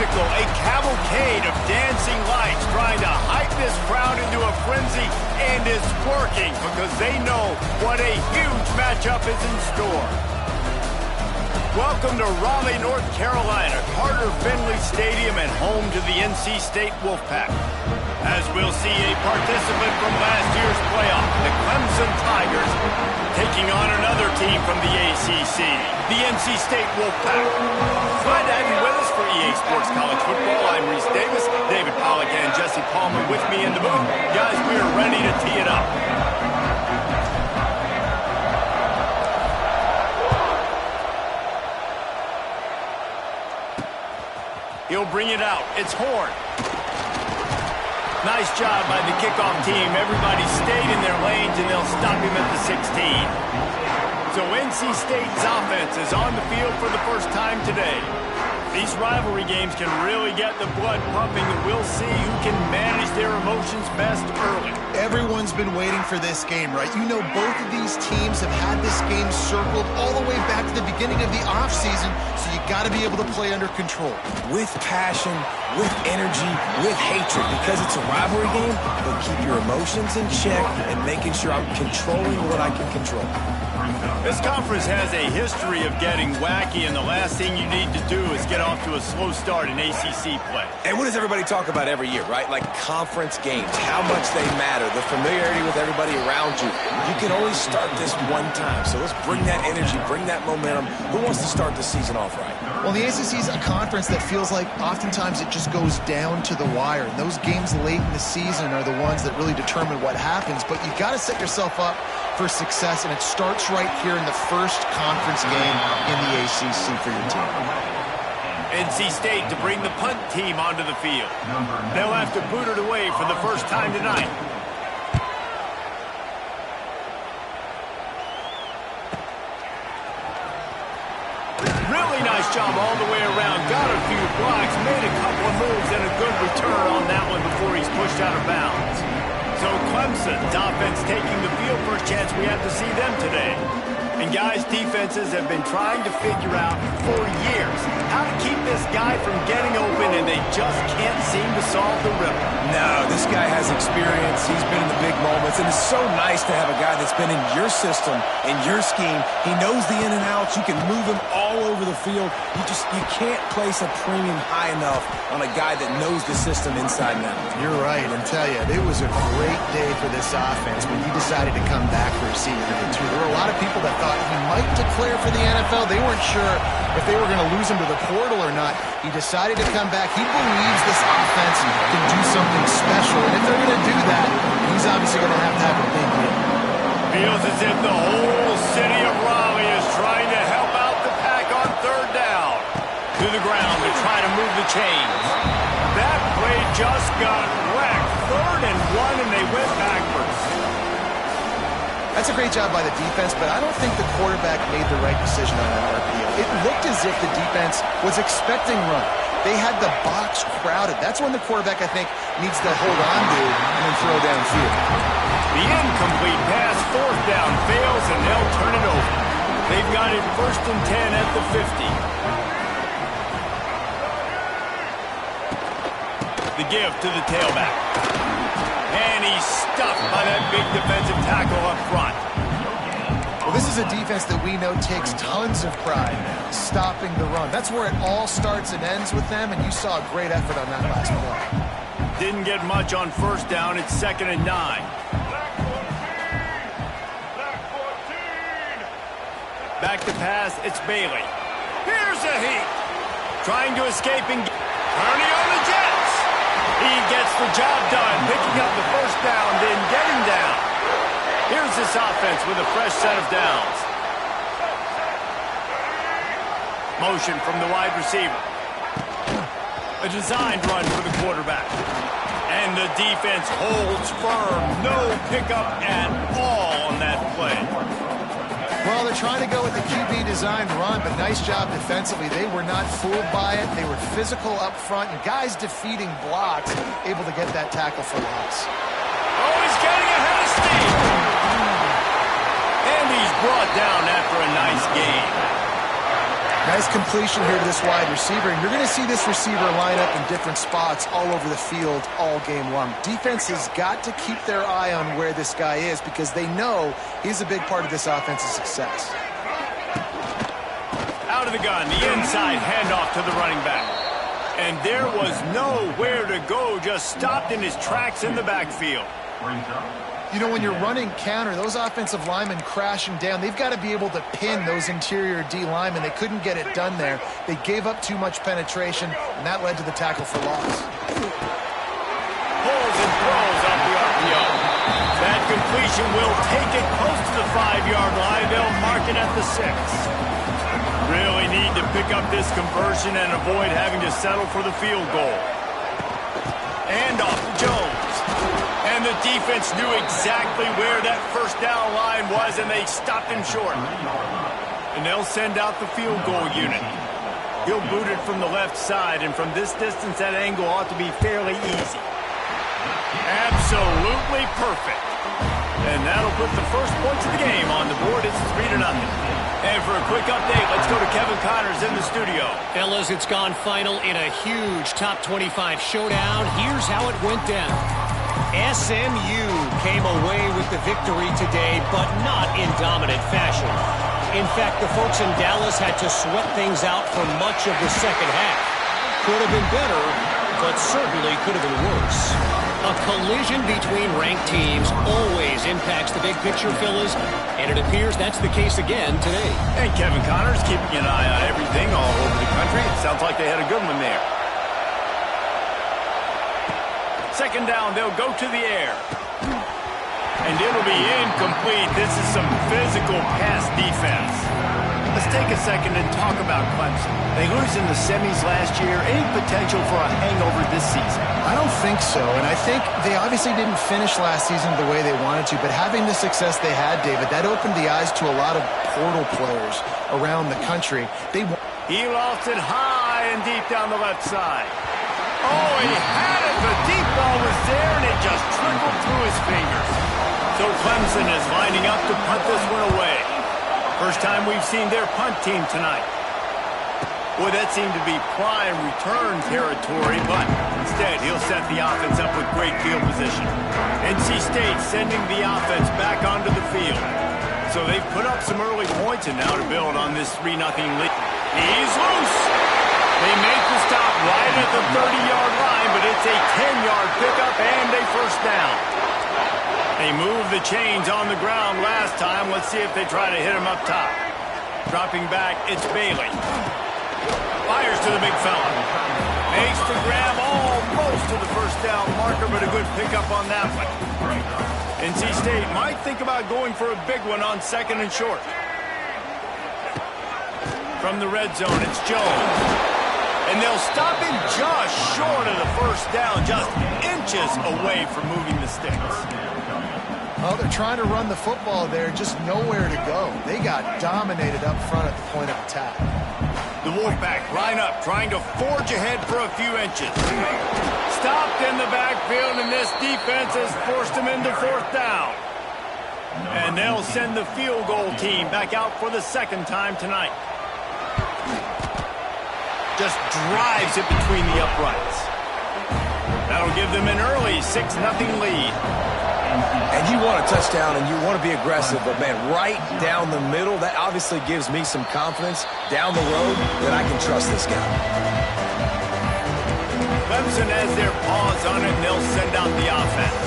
spectacle, a cavalcade of dancing lights trying to hype this crowd into a frenzy, and it's working because they know what a huge matchup is in store. Welcome to Raleigh, North Carolina, Carter Finley Stadium, and home to the NC State Wolfpack. As we'll see a participant from last year's playoff, the Clemson Tigers, taking on another team from the ACC, the NC State Wolfpack. Glad to have you with us for EA Sports College Football. I'm Reese Davis, David Pollack, and Jesse Palmer with me in the booth. Guys, we are ready to tee it up. He'll bring it out. It's Horn. Nice job by the kickoff team. Everybody stayed in their lanes, and they'll stop him at the 16. So NC State's offense is on the field for the first time today. These rivalry games can really get the blood pumping, and we'll see who can manage their emotions best early. Everyone's been waiting for this game, right? You know, both of these teams have had this game circled all the way back to the beginning of the offseason, so you got to be able to play under control. With passion, with energy, with hatred, because it's a rivalry game, but keep your emotions in check and making sure I'm controlling what I can control. This conference has a history of getting wacky, and the last thing you need to do is get off to a slow start in ACC play. And what does everybody talk about every year, right? Like conference games, how much they matter, the familiarity with everybody around you. You can only start this one time, so let's bring that energy, bring that momentum. Who wants to start the season off right? Well, the ACC is a conference that feels like oftentimes it just goes down to the wire. And those games late in the season are the ones that really determine what happens. But you got to set yourself up for success, and it starts right here in the first conference game in the ACC for your team. NC State to bring the punt team onto the field. They'll have to boot it away for the first time tonight. Really nice job all the way around. Got a few blocks, made a couple of moves, and a good return on that one before he's pushed out of bounds. So Clemson's offense taking the field. First chance we have to see them today. And guys, defenses have been trying to figure out for years how to keep this guy from getting open, and they just can't seem to solve the riddle. No, this guy has experience. He's been in the big moments, and it's so nice to have a guy that's been in your system, in your scheme. He knows the in and outs. You can move him all over the field. You can't place a premium high enough on a guy that knows the system inside and out. You're right, and tell you, it was a great day for this offense when he decided to come back for a senior day, too. There were a lot of people that thought he might declare for the NFL. They weren't sure if they were going to lose him to the portal or not. He decided to come back. He believes this offense can do something special, and if they're going to do that, he's obviously going to have a big game. Feels as if the whole city of Raleigh is trying to help out the pack on third down. To the ground to try to move the chains. That play just got wrecked. 3rd and 1, and they went backwards. That's a great job by the defense, but I don't think the quarterback made the right decision on that RPO. It looked as if the defense was expecting run. They had the box crowded. That's when the quarterback, I think, needs to hold on to and then throw downfield. The incomplete pass, 4th down, fails, and they'll turn it over. They've got it 1st and 10 at the 50. The give to the tailback. And he's stuffed by that big defensive tackle up front. Well, this is a defense that we know takes tons of pride stopping the run. That's where it all starts and ends with them, and you saw a great effort on that last play. Didn't get much on 1st down. It's 2nd and 9. Back to pass. It's Bailey. Here's a heat. Trying to escape and turning on the Jets. He gets the job done, picking up the 1st down, then getting down. Here's this offense with a fresh set of downs. Motion from the wide receiver. A designed run for the quarterback. And the defense holds firm. No pickup at all on that play. Well, they're trying to go with the QB designed run, but nice job defensively. They were not fooled by it. They were physical up front, and guys defeating blocks, able to get that tackle for loss. Oh, he's getting ahead of steam. And he's brought down after a nice game. Nice completion here to this wide receiver, and you're going to see this receiver line up in different spots all over the field all game long. Defense has got to keep their eye on where this guy is because they know he's a big part of this offense's success. Out of the gun, the inside handoff to the running back. And there was nowhere to go, just stopped in his tracks in the backfield. You know, when you're running counter, those offensive linemen crashing down, they've got to be able to pin those interior D linemen. They couldn't get it done there. They gave up too much penetration, and that led to the tackle for loss. Pulls and throws off the RPO. That completion will take it close to the 5-yard line. They'll mark it at the 6. Really need to pick up this conversion and avoid having to settle for the field goal. And off to Jones. And the defense knew exactly where that first down line was, and they stopped him short. And they'll send out the field goal unit. He'll boot it from the left side, and from this distance, that angle ought to be fairly easy. Absolutely perfect. And that'll put the first points of the game on the board. It's 3-0. And for a quick update, let's go to Kevin Connors in the studio. Fellas, it's gone final in a huge top 25 showdown. Here's how it went down. SMU came away with the victory today, but not in dominant fashion. In fact, the folks in Dallas had to sweat things out for much of the second half. Could have been better, but certainly could have been worse. A collision between ranked teams always impacts the big picture, fellas, and it appears that's the case again today. And Kevin Connors keeping an eye on everything all over the country. It sounds like they had a good one there. Second down, they'll go to the air. And it'll be incomplete. This is some physical pass defense. Let's take a second and talk about Clemson. They lose in the semis last year. Any potential for a hangover this season? I don't think so, and I think they obviously didn't finish last season the way they wanted to, but having the success they had, David, that opened the eyes to a lot of portal players around the country. He lost it high and deep down the left side. Oh, he had it. The deep ball was there, and it just trickled through his fingers. So Clemson is lining up to punt this one away. First time we've seen their punt team tonight. Boy, that seemed to be prime return territory, but instead he'll set the offense up with great field position. NC State sending the offense back onto the field. So they've put up some early points, and now to build on this 3-0 lead. He's loose. They make the stop right at the 30-yard line, but it's a 10-yard pickup and a first down. They moved the chains on the ground last time. Let's see if they try to hit him up top. Dropping back, it's Bailey. Fires to the big fella. Makes the grab almost to the first down marker, but a good pickup on that one. NC State might think about going for a big one on second and short. From the red zone, it's Jones. And they'll stop him just short of the first down, just inches away from moving the sticks. Well, they're trying to run the football there, just nowhere to go. They got dominated up front at the point of attack. The Wolfpack line up, trying to forge ahead for a few inches. Stopped in the backfield, and this defense has forced them into fourth down. And they'll send the field goal team back out for the second time tonight. Just drives it between the uprights. That'll give them an early 6-0 lead. And you want a touchdown and you want to be aggressive, but, man, right down the middle, that obviously gives me some confidence down the road that I can trust this guy. Clemson has their paws on it, and they'll send out the offense.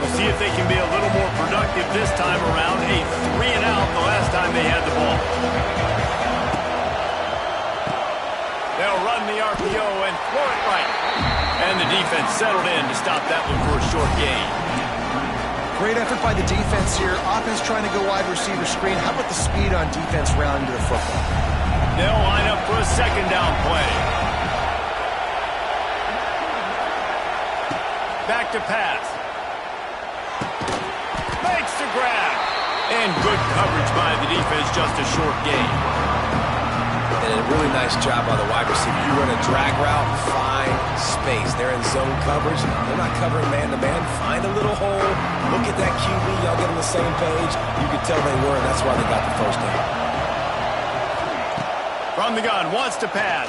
We'll see if they can be a little more productive this time around. A 3-and-out the last time they had the ball. They'll run the RPO and throw it right. And the defense settled in to stop that one for a short gain. Great effort by the defense here. Offense trying to go wide receiver screen. How about the speed on defense rounding to the football? They'll line up for a second down play. Back to pass. Makes the grab. And good coverage by the defense, just a short gain. And a really nice job by the wide receiver. You run a drag route, find space. They're in zone coverage. They're not covering man-to-man. Find a little hole. Look at that QB. Y'all get on the same page. You could tell they were, and that's why they got the first down. From the gun, wants to pass.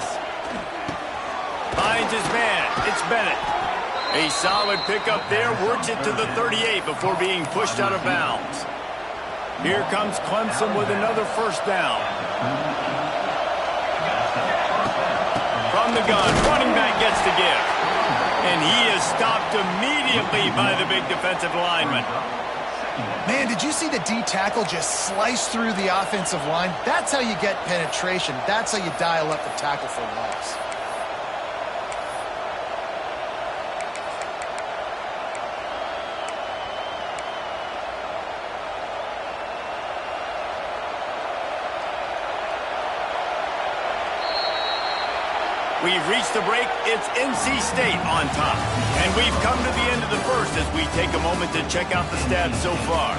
Finds his man. It's Bennett. A solid pickup there. Works it to the 38 before being pushed out of bounds. Here comes Clemson with another first down. From the gun, running back gets the give. And he is stopped immediately by the big defensive lineman. Man, did you see the D tackle just slice through the offensive line? That's how you get penetration. That's how you dial up the tackle for loss. We've reached the break. It's NC State on top. And we've come to the end of the first as we take a moment to check out the stats so far.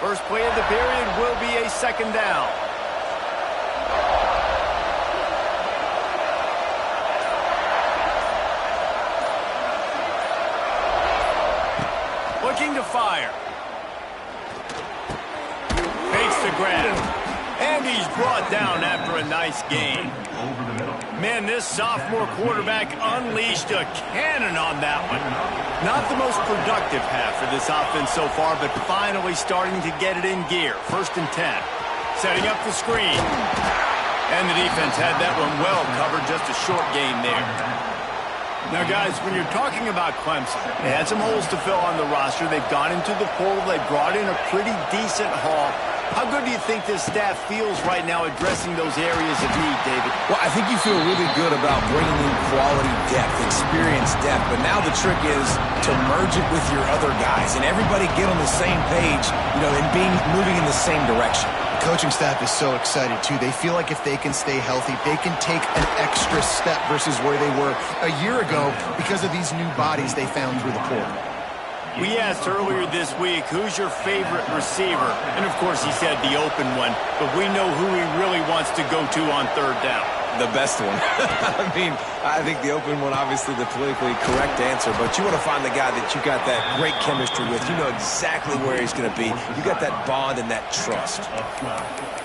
First play of the period will be a second down. Looking to fire. Fakes the grab. And he's brought down after a nice gain. Man, this sophomore quarterback unleashed a cannon on that one. Not the most productive half for this offense so far, but finally starting to get it in gear. 1st and 10. Setting up the screen. And the defense had that one well covered. Just a short gain there. Now, guys, when you're talking about Clemson, they had some holes to fill on the roster. They've gone into the portal. They brought in a pretty decent haul. How good do you think this staff feels right now addressing those areas of need, David? Well, I think you feel really good about bringing in quality depth, experienced depth. But now the trick is to merge it with your other guys and everybody get on the same page, and moving in the same direction. Coaching staff is so excited, too. They feel like if they can stay healthy, they can take an extra step versus where they were a year ago because of these new bodies they found through the portal. We asked earlier this week, who's your favorite receiver? And, of course, he said the open one, but we know who he really wants to go to on 3rd down. The best one. I think the open one, obviously the politically correct answer, but you want to find the guy that you got that great chemistry with. You know exactly where he's going to be. You got that bond and that trust.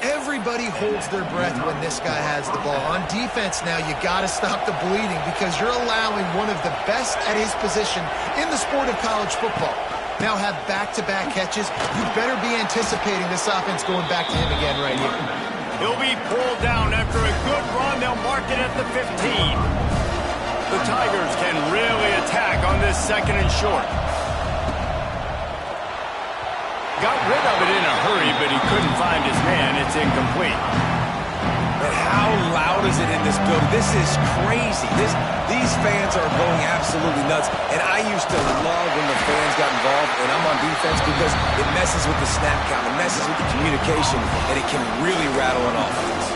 Everybody holds their breath when this guy has the ball. On defense now, you got to stop the bleeding because you're allowing one of the best at his position in the sport of college football. Now have back-to-back catches. You better be anticipating this offense going back to him again right here. He'll be pulled down after a good run. They'll mark it at the 15. The Tigers can really attack on this 2nd and short. Got rid of it in a hurry, but he couldn't find his man. It's incomplete. And how loud is it in this building? This is crazy. These fans are going absolutely nuts. And I used to love when the fans got involved, and I'm on defense because it messes with the snap count, it messes with the communication, and it can really rattle an offense.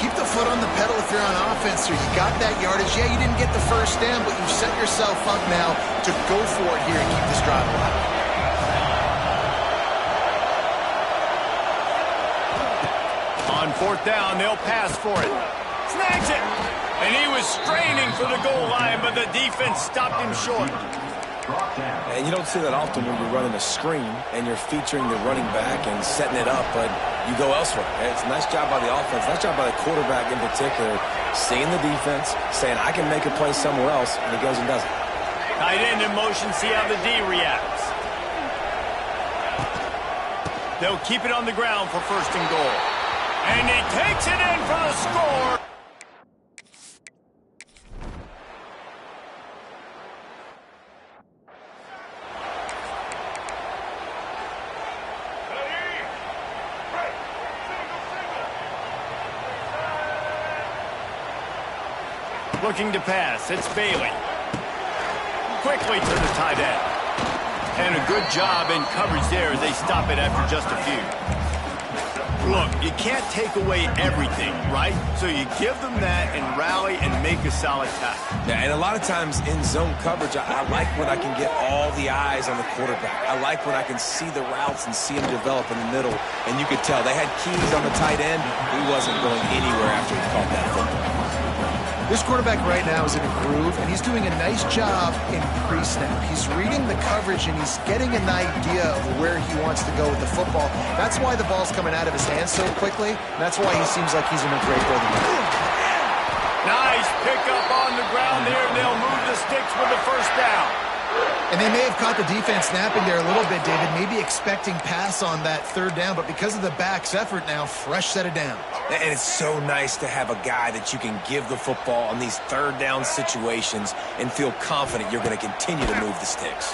Keep the foot on the pedal if you're on offense, or you got that yardage. Yeah, you didn't get the first down, but you've set yourself up now to go for it here and keep this drive alive. On 4th down, they'll pass for it. Snags it! And he was straining for the goal line, but the defense stopped him short. And you don't see that often when you're running a screen and you're featuring the running back and setting it up, but you go elsewhere. It's a nice job by the offense, nice job by the quarterback in particular, seeing the defense, saying, I can make a play somewhere else, and he goes and does it. Tight end in motion, see how the D reacts. They'll keep it on the ground for 1st and goal. And he takes it in for the score. Looking to pass. It's Bailey. Quickly to the tight end. And a good job in coverage there as they stop it after just a few. Look, you can't take away everything, right? So you give them that and rally and make a solid tackle. Yeah, and a lot of times in zone coverage, I like when I can get all the eyes on the quarterback. I like when I can see the routes and see him develop in the middle. And you could tell they had keys on the tight end. He wasn't going anywhere after he caught that football. This quarterback right now is in a groove, and he's doing a nice job in pre-snap. He's reading the coverage, and he's getting an idea of where he wants to go with the football. That's why the ball's coming out of his hands so quickly. That's why he seems like he's in a great rhythm. Nice pickup on the ground there. They'll move the sticks with the first down. And they may have caught the defense snapping there a little bit, David, maybe expecting pass on that third down, but because of the back's effort now, fresh set of down. And it's so nice to have a guy that you can give the football on these third down situations and feel confident you're going to continue to move the sticks.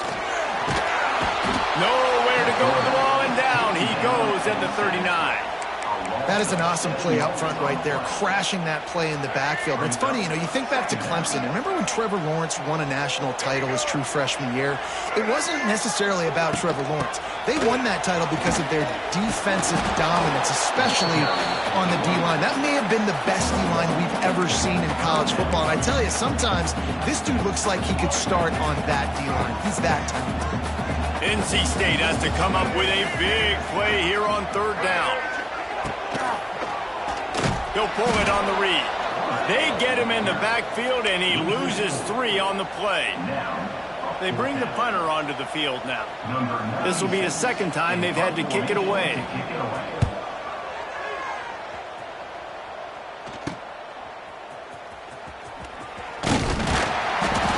Nowhere to go with the ball, and down he goes at the 39. That is an awesome play up front right there, crashing that play in the backfield. And it's funny, you think back to Clemson. And remember when Trevor Lawrence won a national title his true freshman year? It wasn't necessarily about Trevor Lawrence. They won that title because of their defensive dominance, especially on the D-line. That may have been the best D-line we've ever seen in college football. And I tell you, sometimes this dude looks like he could start on that D-line. He's that talented. NC State has to come up with a big play here on third down. He'll pull it on the read. They get him in the backfield, and he loses 3 on the play. They bring the punter onto the field now. This will be the second time they've had to kick it away.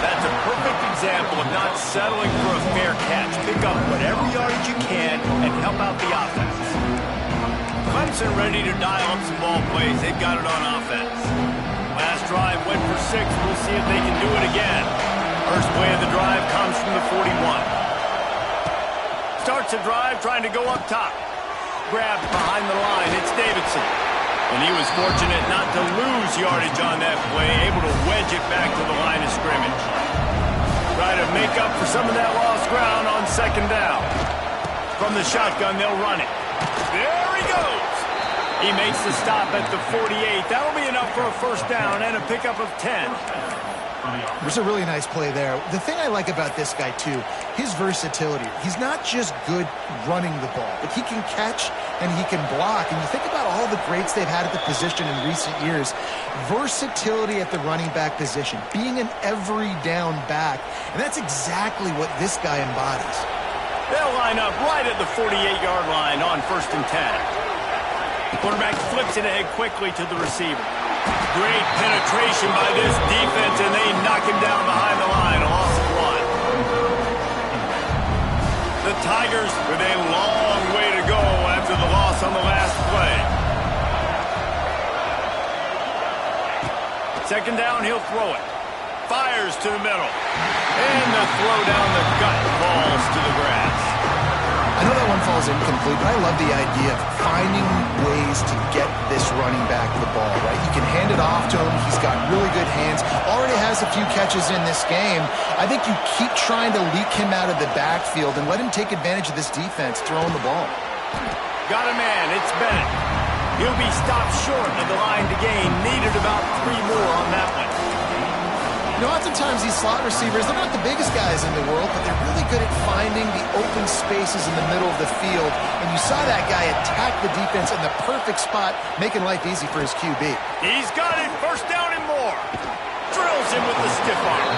That's a perfect example of not settling for a fair catch. Pick up whatever yardage you can and help out the offense. Clemson ready to dial up some ball plays. They've got it on offense. Last drive went for 6. We'll see if they can do it again. First play of the drive comes from the 41. Starts the drive trying to go up top. Grabbed behind the line. It's Davidson. And he was fortunate not to lose yardage on that play, able to wedge it back to the line of scrimmage. Try to make up for some of that lost ground on second down. From the shotgun, they'll run it. There he goes. He makes the stop at the 48. That'll be enough for a first down and a pickup of 10. It was a really nice play there. The thing I like about this guy, too, his versatility. He's not just good running the ball, but he can catch and he can block. And you think about all the greats they've had at the position in recent years. Versatility at the running back position, being an every down back. And that's exactly what this guy embodies. They'll line up right at the 48-yard line on 1st and 10. Quarterback flips it ahead quickly to the receiver. Great penetration by this defense, and they knock him down behind the line. A loss of 1. The Tigers with a long way to go after the loss on the last play. Second down, he'll throw it. Fires to the middle. And the throw down the gut falls to the grass. I know that one falls incomplete, but I love the idea of finding ways to get this running back the ball, right? You can hand it off to him. He's got really good hands. Already has a few catches in this game. I think you keep trying to leak him out of the backfield and let him take advantage of this defense throwing the ball. Got a man. It's Bennett. He'll be stopped short of the line to gain. Needed about 3 more on that one. Oftentimes these slot receivers, they're not the biggest guys in the world, but they're really good at finding the open spaces in the middle of the field. And you saw that guy attack the defense in the perfect spot, making life easy for his QB. He's got it. First down and more. Drills him with the stiff arm.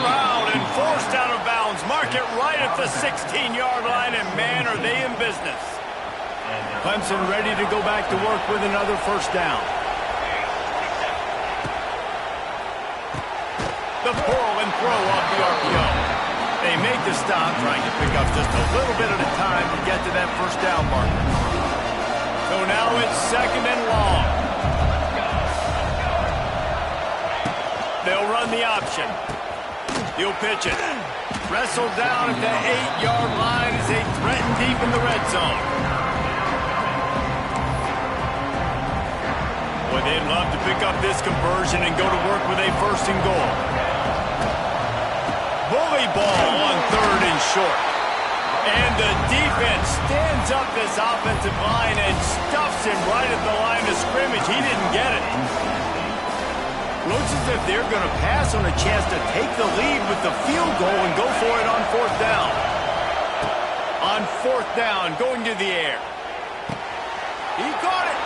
Around and forced out of bounds. Mark it right at the 16-yard line, and man, are they in business. Clemson ready to go back to work with another first down. The pull and throw off the RPO. They make the stop, trying to pick up just a little bit at a time to get to that first down marker. So now it's second and long. They'll run the option. He'll pitch it. Wrestled down at the 8-yard line as they threaten deep in the red zone. Boy, they'd love to pick up this conversion and go to work with a first and goal. Bully ball on 3rd and short. And the defense stands up this offensive line and stuffs him right at the line of scrimmage. He didn't get it. Looks as if they're going to pass on a chance to take the lead with the field goal and go for it on 4th down. On 4th down, going to the air. He caught it.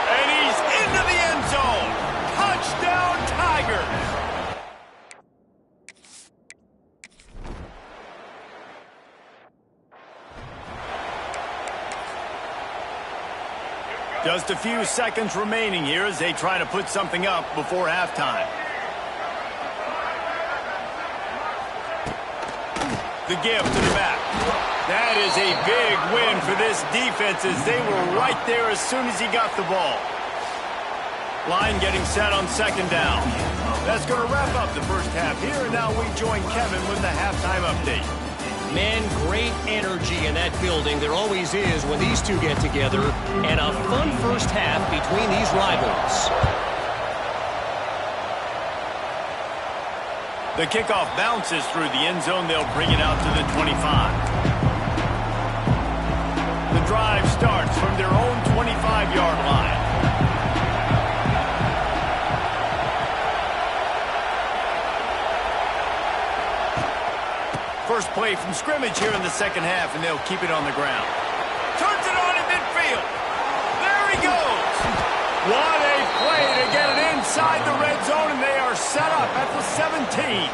And he's into the end zone. Touchdown, Tigers. Tigers. Just a few seconds remaining here as they try to put something up before halftime. The gift to the back. That is a big win for this defense as they were right there as soon as he got the ball. Line getting set on second down. That's going to wrap up the first half here, and now we join Kevin with the halftime update. Man, great energy in that building. There always is when these two get together, and a fun first half between these rivals. The kickoff bounces through the end zone. They'll bring it out to the 25. The drive starts from their own 25-yard line. First play from scrimmage here in the second half, and they'll keep it on the ground. Turns it on in midfield. There he goes. What a play to get it inside the red zone, and they are set up at the 17.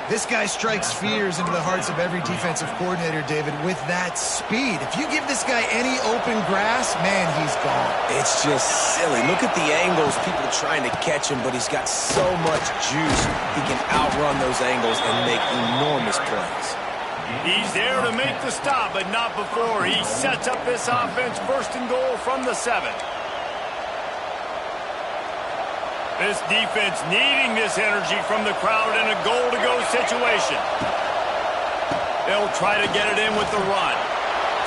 This guy strikes fears into the hearts of every defensive coordinator, David, with that speed. If you give this guy any open grass, man, he's gone. It's just silly. Look at the angles, people trying to catch him, but he's got so much juice. He can outrun those angles and make enormous plays. He's there to make the stop, but not before he sets up this offense first and goal from the 7. This defense needing this energy from the crowd in a goal-to-go situation. They'll try to get it in with the run.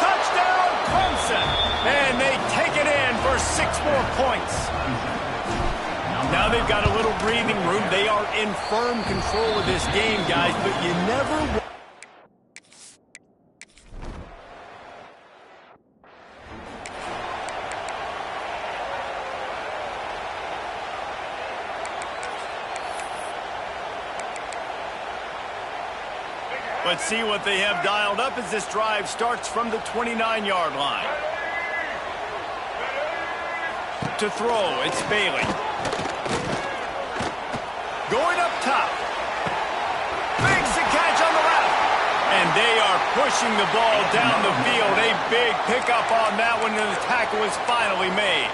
Touchdown, Clemson! And they take it in for 6 more points. Now they've got a little breathing room. They are in firm control of this game, guys, but you never... Let's see what they have dialed up as this drive starts from the 29-yard line. To throw, it's Bailey. Going up top. Makes the catch on the left. And they are pushing the ball down the field. A big pickup on that one, and the tackle is finally made.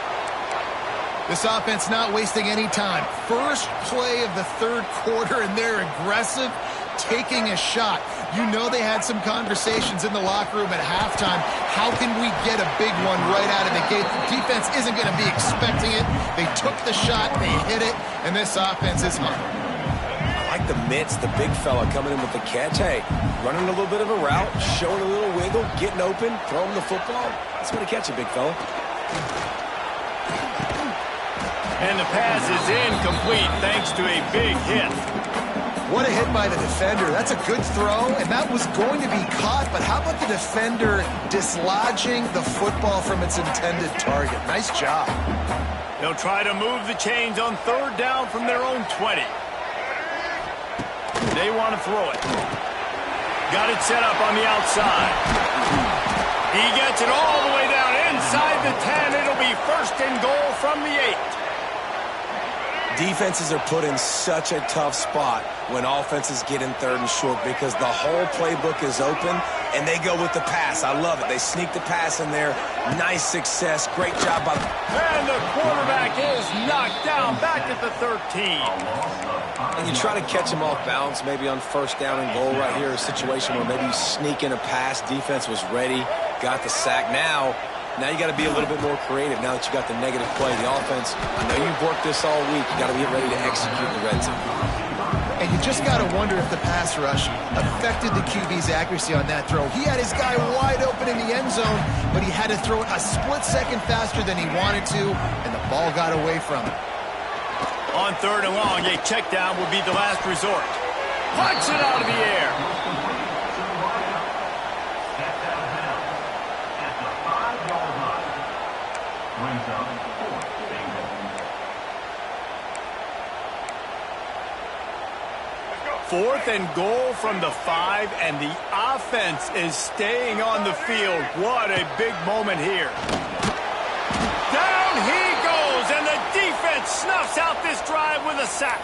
This offense not wasting any time. First play of the third quarter, and they're aggressive, taking a shot. You know they had some conversations in the locker room at halftime. How can we get a big one right out of the gate? The defense isn't going to be expecting it. They took the shot, they hit it, and this offense is hungry. I like the mitts, the big fella coming in with the catch. Hey, running a little bit of a route, showing a little wiggle, getting open, throwing the football. That's going to catch a big fella. And the pass is incomplete thanks to a big hit. What a hit by the defender. That's a good throw, and that was going to be caught, but how about the defender dislodging the football from its intended target? Nice job. They'll try to move the chains on third down from their own 20. They want to throw it. Got it set up on the outside. He gets it all the way down inside the 10. It'll be first and goal from the 8. Defenses are put in such a tough spot when offenses get in third and short because the whole playbook is open and they go with the pass. I love it. They sneak the pass in there. Nice success. Great job by... And the quarterback is knocked down back at the 13. And you try to catch him off balance, maybe on first down and goal right here, a situation where maybe you sneak in a pass. Defense was ready, got the sack. Now you got to be a little bit more creative now that you got the negative play. The offense, I know you've worked this all week. You got to get ready to execute the red zone. And you just got to wonder if the pass rush affected the QB's accuracy on that throw. He had his guy wide open in the end zone, but he had to throw it a split second faster than he wanted to, and the ball got away from him. On third and long, a check down would be the last resort. Punch it out of the air. Fourth and goal from the 5, and the offense is staying on the field. What a big moment here. Down he goes, and the defense and snuffs out this drive with a sack.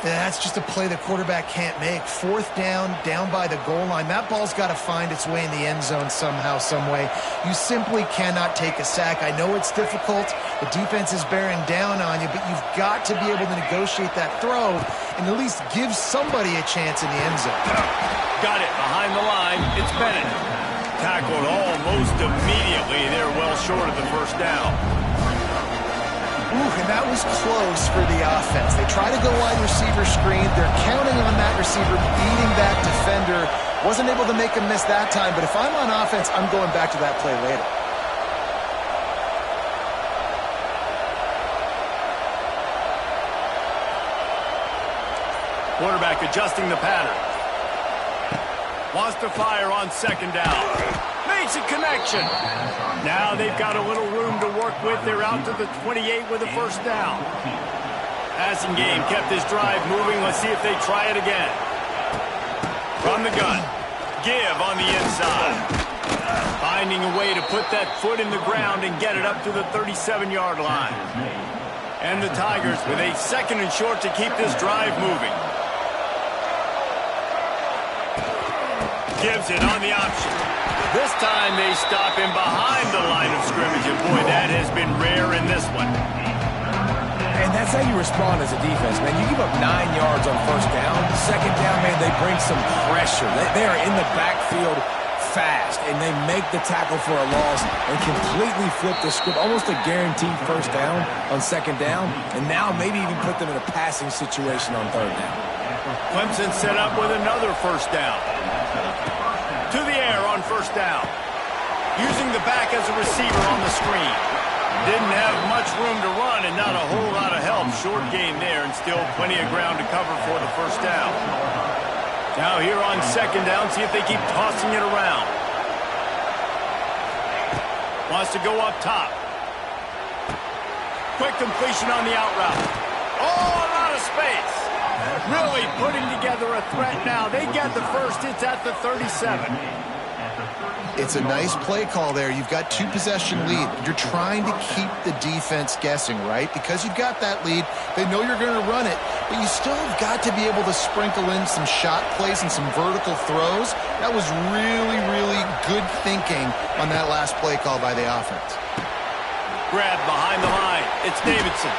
That's just a play the quarterback can't make. 4th down, down by the goal line. That ball's got to find its way in the end zone somehow, some way. You simply cannot take a sack. I know it's difficult. The defense is bearing down on you, but you've got to be able to negotiate that throw and at least give somebody a chance in the end zone. Got it behind the line. It's Bennett. Tackled almost immediately. They're well short of the first down. Ooh, and that was close for the offense. They try to go wide receiver screen. They're counting on that receiver beating that defender. Wasn't able to make a miss that time, but if I'm on offense, I'm going back to that play later. Quarterback adjusting the pattern. Wants to fire on 2nd down. Makes a connection. Now they've got a little room to work with. They're out to the 28 with a 1st down. Passing game kept this drive moving. Let's see if they try it again. From the gun. Give on the inside. Finding a way to put that foot in the ground and get it up to the 37-yard line. And the Tigers with a 2nd and short to keep this drive moving. Gives it on the option. This time they stop him behind the line of scrimmage, and boy, that has been rare in this one. And that's how you respond as a defense, man. You give up 9 yards on 1st down. 2nd down, man, they bring some pressure. They are in the backfield fast, and they make the tackle for a loss and completely flip the script. Almost a guaranteed 1st down on 2nd down, and now maybe even put them in a passing situation on 3rd down. Clemson set up with another 1st down. To the air on 1st down. Using the back as a receiver on the screen. Didn't have much room to run and not a whole lot of help. Short gain there and still plenty of ground to cover for the 1st down. Now here on 2nd down, see if they keep tossing it around. Wants to go up top. Quick completion on the out route. Oh, a lot of space. Really putting together a threat now. They get the 1st. It's at the 37. It's a nice play call there. You've got 2-possession lead. You're trying to keep the defense guessing, right? Because you've got that lead. They know you're going to run it, but you still have got to be able to sprinkle in some shot plays and some vertical throws. That was really, really good thinking on that last play call by the offense. Grab behind the line. It's Davidson.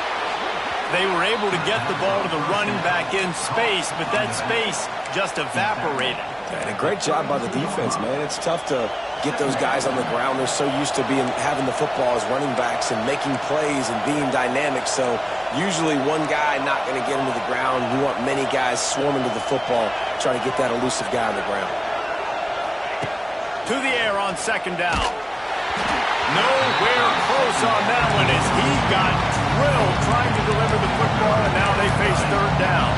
They were able to get the ball to the running back in space, but that space just evaporated. And a great job by the defense, man. It's tough to get those guys on the ground. They're so used to having the football as running backs and making plays and being dynamic. So usually one guy not going to get him to the ground. We want many guys swarming to the football, trying to get that elusive guy on the ground. To the air on 2nd down. Nowhere close on that one as he got drilled trying to deliver the football, and now they face 3rd down.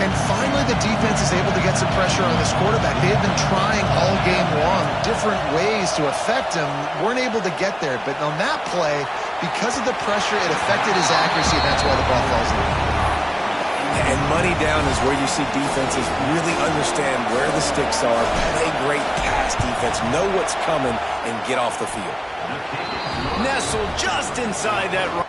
And finally, the defense is able to get some pressure on this quarterback. They have been trying all game long different ways to affect him. Weren't able to get there. But on that play, because of the pressure, it affected his accuracy, and that's why the ball falls in. And money down is where you see defenses really understand where the sticks are, play great pass defense, know what's coming, and get off the field. Nestled just inside that run.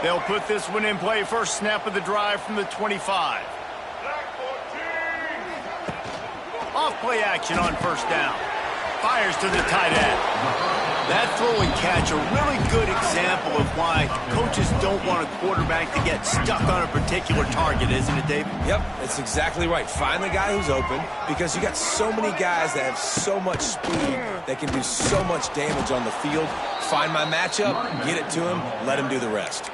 They'll put this one in play. First snap of the drive from the 25. Off play action on 1st down. Fires to the tight end. That throw and catch, a really good example of why coaches don't want a quarterback to get stuck on a particular target, isn't it, Dave? Yep, that's exactly right. Find the guy who's open, because you got so many guys that have so much speed that can do so much damage on the field. Find my matchup, get it to him, let him do the rest.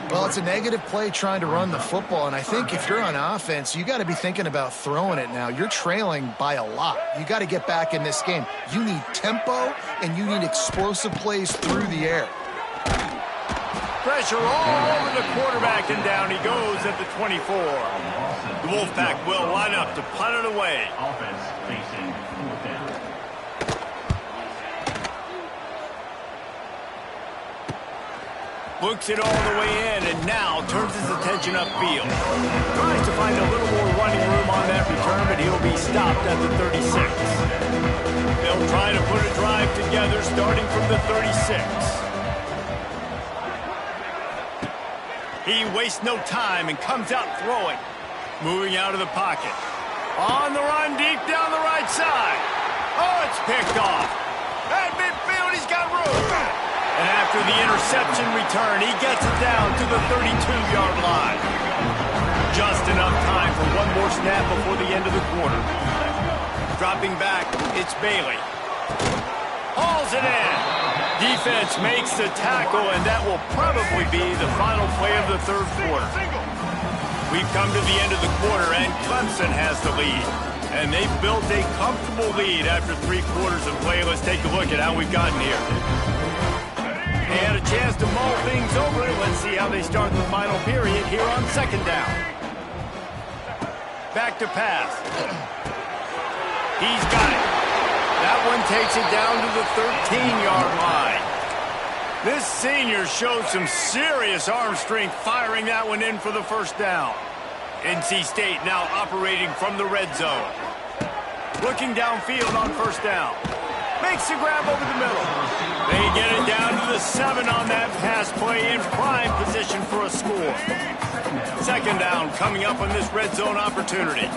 Well, it's a negative play trying to run the football, and I think if you're on offense, you got to be thinking about throwing it now. You're trailing by a lot. You got to get back in this game. You need tempo, and you need explosive plays through the air. Pressure all over the quarterback, and down he goes at the 24. The Wolfpack will line up to punt it away. Offense facing 4th down. Looks it all the way in, and now turns his attention upfield. Tries to find a little more running room on that return, but he'll be stopped at the 36. They'll try to put a drive together starting from the 36. He wastes no time and comes out throwing. Moving out of the pocket. On the run deep down the right side. Oh, it's picked off. At midfield, he's got room. And after the interception return, he gets it down to the 32-yard line. Just enough time for one more snap before the end of the quarter. Dropping back, it's Bailey. Hauls it in. Defense makes the tackle, and that will probably be the final play of the third quarter. We've come to the end of the quarter, and Clemson has the lead. And they've built a comfortable lead after 3 quarters of play. Let's take a look at how we've gotten here. They had a chance to mull things over. Let's see how they start the final period here on second down. Back to pass. He's got it. That one takes it down to the 13-yard line. This senior showed some serious arm strength firing that one in for the first down. NC State now operating from the red zone. Looking downfield on first down. Makes the grab over the middle. They get it down to the 7 on that pass play in prime position for a score. Second down coming up on this red zone opportunity.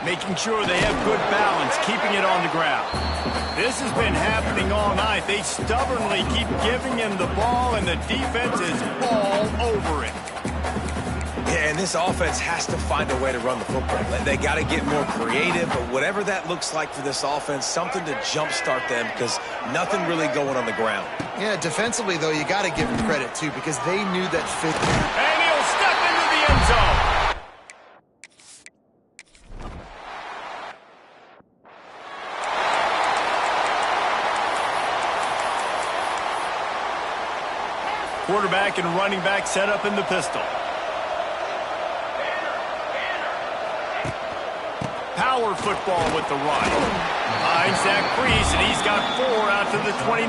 Making sure they have good balance, keeping it on the ground. This has been happening all night. They stubbornly keep giving him the ball, and the defense is all over it. Yeah, and this offense has to find a way to run the football. They got to get more creative, but whatever that looks like for this offense, something to jumpstart them because nothing really going on the ground. Yeah, defensively, though, you got to give them credit, too, because they knew that fit. And he'll step into the end zone. Quarterback and running back set up in the pistol. Power football with the run. Finds that crease, and he's got 4 out to the 29.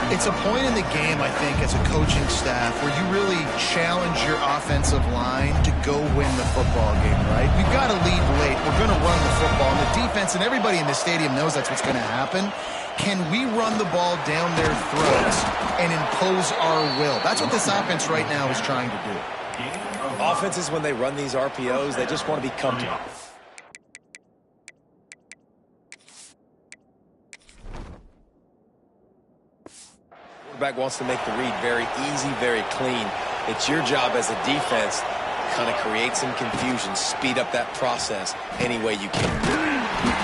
It's a point in the game, I think, as a coaching staff where you really challenge your offensive line to go win the football game, right? We've got to lead late. We're going to run the football. And the defense and everybody in the stadium knows that's what's going to happen. Can we run the ball down their throats and impose our will? That's what this offense right now is trying to do. Offenses, when they run these RPOs, they just want to be comfortable. Quarterback wants to make the read very easy, very clean. It's your job as a defense to kind of create some confusion, speed up that process any way you can.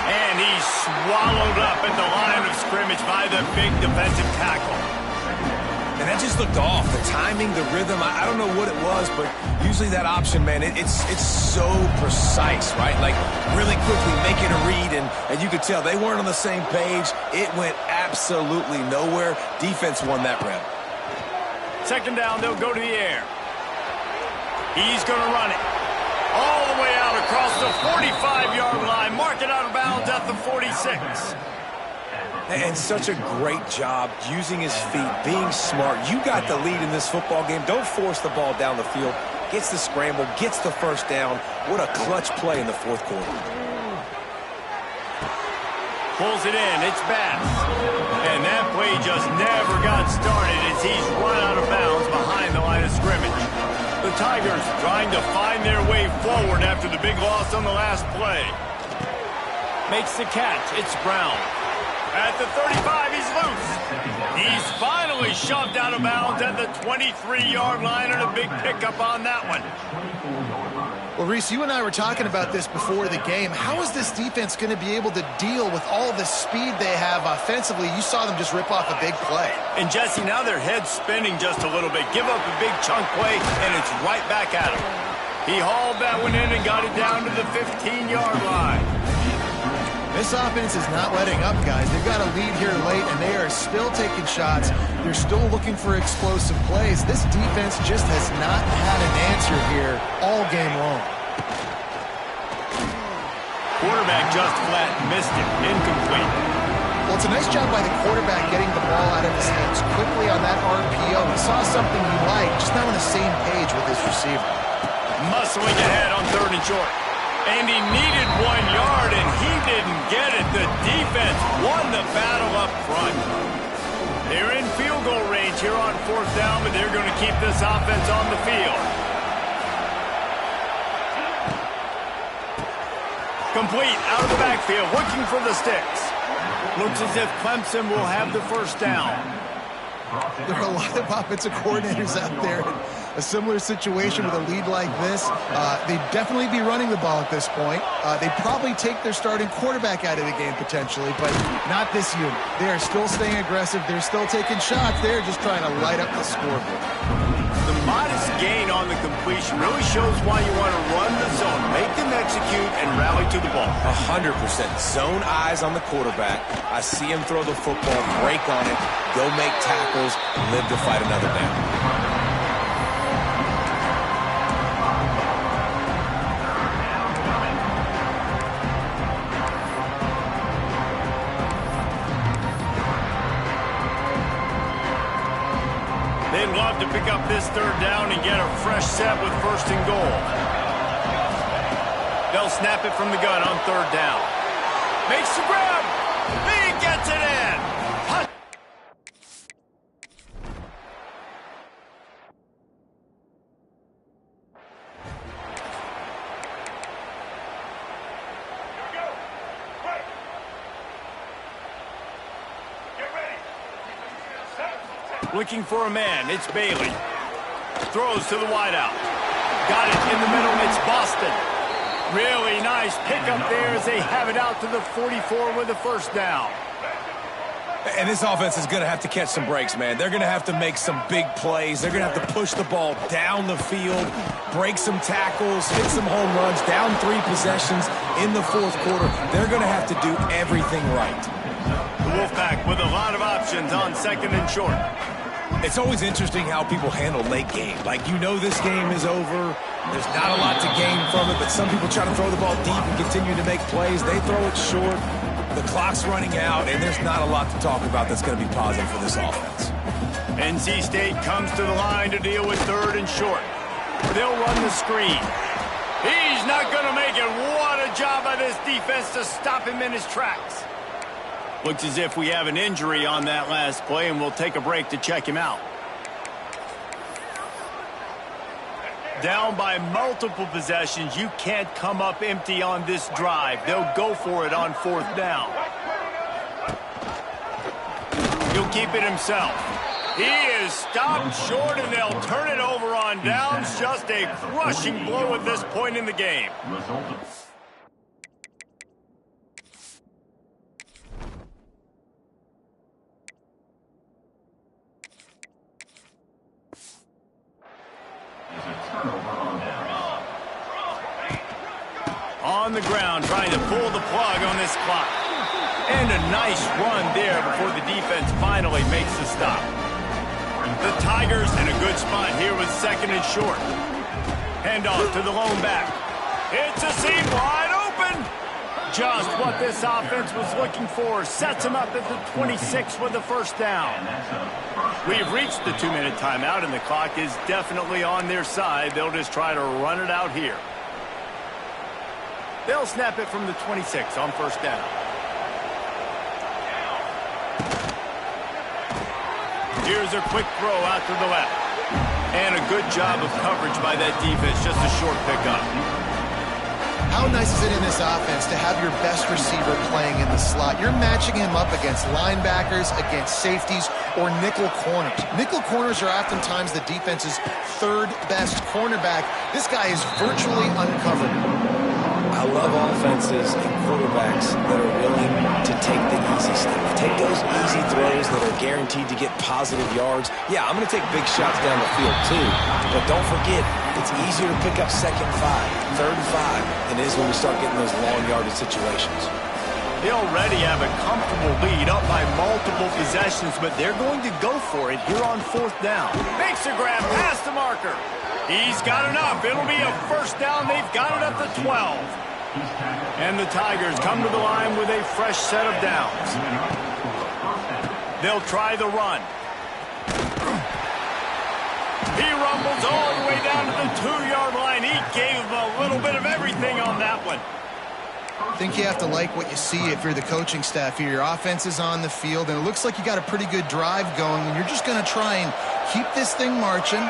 And he's swallowed up at the line of scrimmage by the big defensive tackle. And that just looked off. The timing, the rhythm, I don't know what it was, but usually that option, man, it's so precise, right? Like really quickly making a read, and you could tell they weren't on the same page. It went absolutely nowhere. Defense won that rep. Second down, they'll go to the air. He's going to run it. All the way out across the 45-yard line. Mark it out of bounds at the 46. And such a great job using his feet, being smart. You got the lead in this football game. Don't force the ball down the field. Gets the scramble, gets the first down. What a clutch play in the fourth quarter. Pulls it in. It's Bass. And that play just never got started as he's run out of bounds behind the line of scrimmage. The Tigers trying to find their way forward after the big loss on the last play. Makes the catch. It's Brown. At the 35, he's loose. He's finally shoved out of bounds at the 23-yard line, and a big pickup on that one. Well, Reese, you and I were talking about this before the game. How is this defense going to be able to deal with all the speed they have offensively? You saw them just rip off a big play. And, Jesse, now their head's spinning just a little bit. Give up a big chunk play, and it's right back at him. He hauled that one in and got it down to the 15-yard line. This offense is not letting up, guys. They've got a lead here late, and they are still taking shots. They're still looking for explosive plays. This defense just has not had an answer here all game long. Quarterback just flat missed it. Incomplete. Well, it's a nice job by the quarterback saw something he liked, just not on the same page with his receiver. Muscling ahead on 3rd and short. And he needed 1 yard, and he didn't get it. The defense won the battle up front. They're in field goal range here on 4th down, but they're going to keep this offense on the field. Complete out of the backfield, looking for the sticks. Looks as if Clemson will have the 1st down. There are a lot of offensive coordinators out there in a similar situation with a lead like this. They'd definitely be running the ball at this point. They'd probably take their starting quarterback out of the game potentially, but not this unit. They are still staying aggressive. They're still taking shots. They're just trying to light up the scoreboard. The modest gain on the completion really shows why you want to run the zone, make them execute, and rally to the ball. 100%. Zone eyes on the quarterback. I see him throw the football, break on it, go make tackles, live to fight another down. They'd love to pick up this 3rd down and get a fresh set with 1st and goal. They'll snap it from the gun on 3rd down. Makes the grab. He gets it in. Punt. Looking for a man, it's Bailey. Throws to the wideout. Got it in the middle, it's Boston. Really nice pickup there as they have it out to the 44 with the 1st down. And this offense is going to have to catch some breaks, man. They're going to have to make some big plays. They're going to have to push the ball down the field, break some tackles, hit some home runs, down 3 possessions in the 4th quarter. They're going to have to do everything right. The Wolfpack with a lot of options on 2nd and short. It's always interesting how people handle late game. Like, you know this game is over. There's not a lot to gain from it, but some people try to throw the ball deep and continue to make plays. They throw it short. The clock's running out, and there's not a lot to talk about that's going to be positive for this offense. NC State comes to the line to deal with 3rd and short. They'll run the screen. He's not going to make it. What a job by this defense to stop him in his tracks. Looks as if we have an injury on that last play, and we'll take a break to check him out. Down by multiple possessions, you can't come up empty on this drive. They'll go for it on 4th down. He'll keep it himself. He is stopped short, and they'll turn it over on downs. Just a crushing blow at this point in the game. On the ground, trying to pull the plug on this clock. And a nice run there before the defense finally makes the stop. The Tigers in a good spot here with 2nd and short. Handoff to the lone back. It's a seam wide open. Just what this offense was looking for. Sets him up at the 26 with the 1st down. We've reached the 2-minute timeout, and the clock is definitely on their side. They'll just try to run it out here. They'll snap it from the 26 on 1st down. Here's a quick throw out to the left. And a good job of coverage by that defense. Just a short pickup. How nice is it in this offense to have your best receiver playing in the slot? You're matching him up against linebackers, against safeties, or nickel corners. Nickel corners are oftentimes the defense's 3rd best cornerback. This guy is virtually uncovered. I love offenses and quarterbacks that are willing to take the easy stuff. Take those easy throws that are guaranteed to get positive yards. Yeah, I'm going to take big shots down the field too. But don't forget, it's easier to pick up 2nd and 5, 3rd and 5 than it is when we start getting those long yardage situations. They already have a comfortable lead up by multiple possessions, but they're going to go for it here on 4th down. Makes a grab past the marker. He's got enough. It'll be a 1st down. They've got it at the 12. And the Tigers come to the line with a fresh set of downs. They'll try the run. He rumbles all the way down to the 2-yard line. He gave him a little bit of everything on that one. I think you have to like what you see if you're the coaching staff here. Your offense is on the field, and it looks like you got a pretty good drive going, and you're just going to try and keep this thing marching,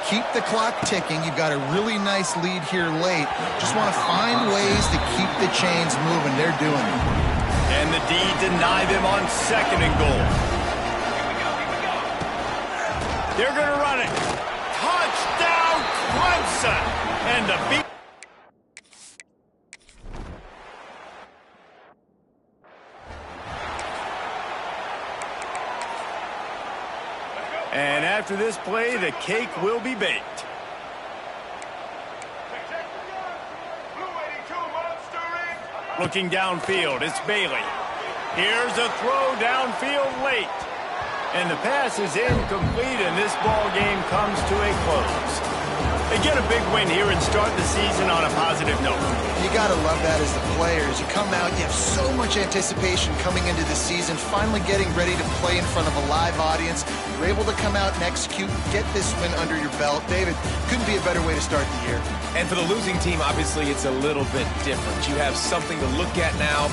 keep the clock ticking. You've got a really nice lead here late. Just want to find ways to keep the chains moving. They're doing it. And the D deny them on 2nd and goal. They're going to run it. Touchdown, Clemson. And the beat. And after this play, the cake will be baked. Looking downfield, it's Bailey. Here's a throw downfield late. And the pass is incomplete, and this ball game comes to a close. They get a big win here and start the season on a positive note. You got to love that as the players. You come out, you have so much anticipation coming into the season, finally getting ready to play in front of a live audience. You're able to come out and execute, get this win under your belt. David, couldn't be a better way to start the year. And for the losing team, obviously, it's a little bit different. You have something to look at now.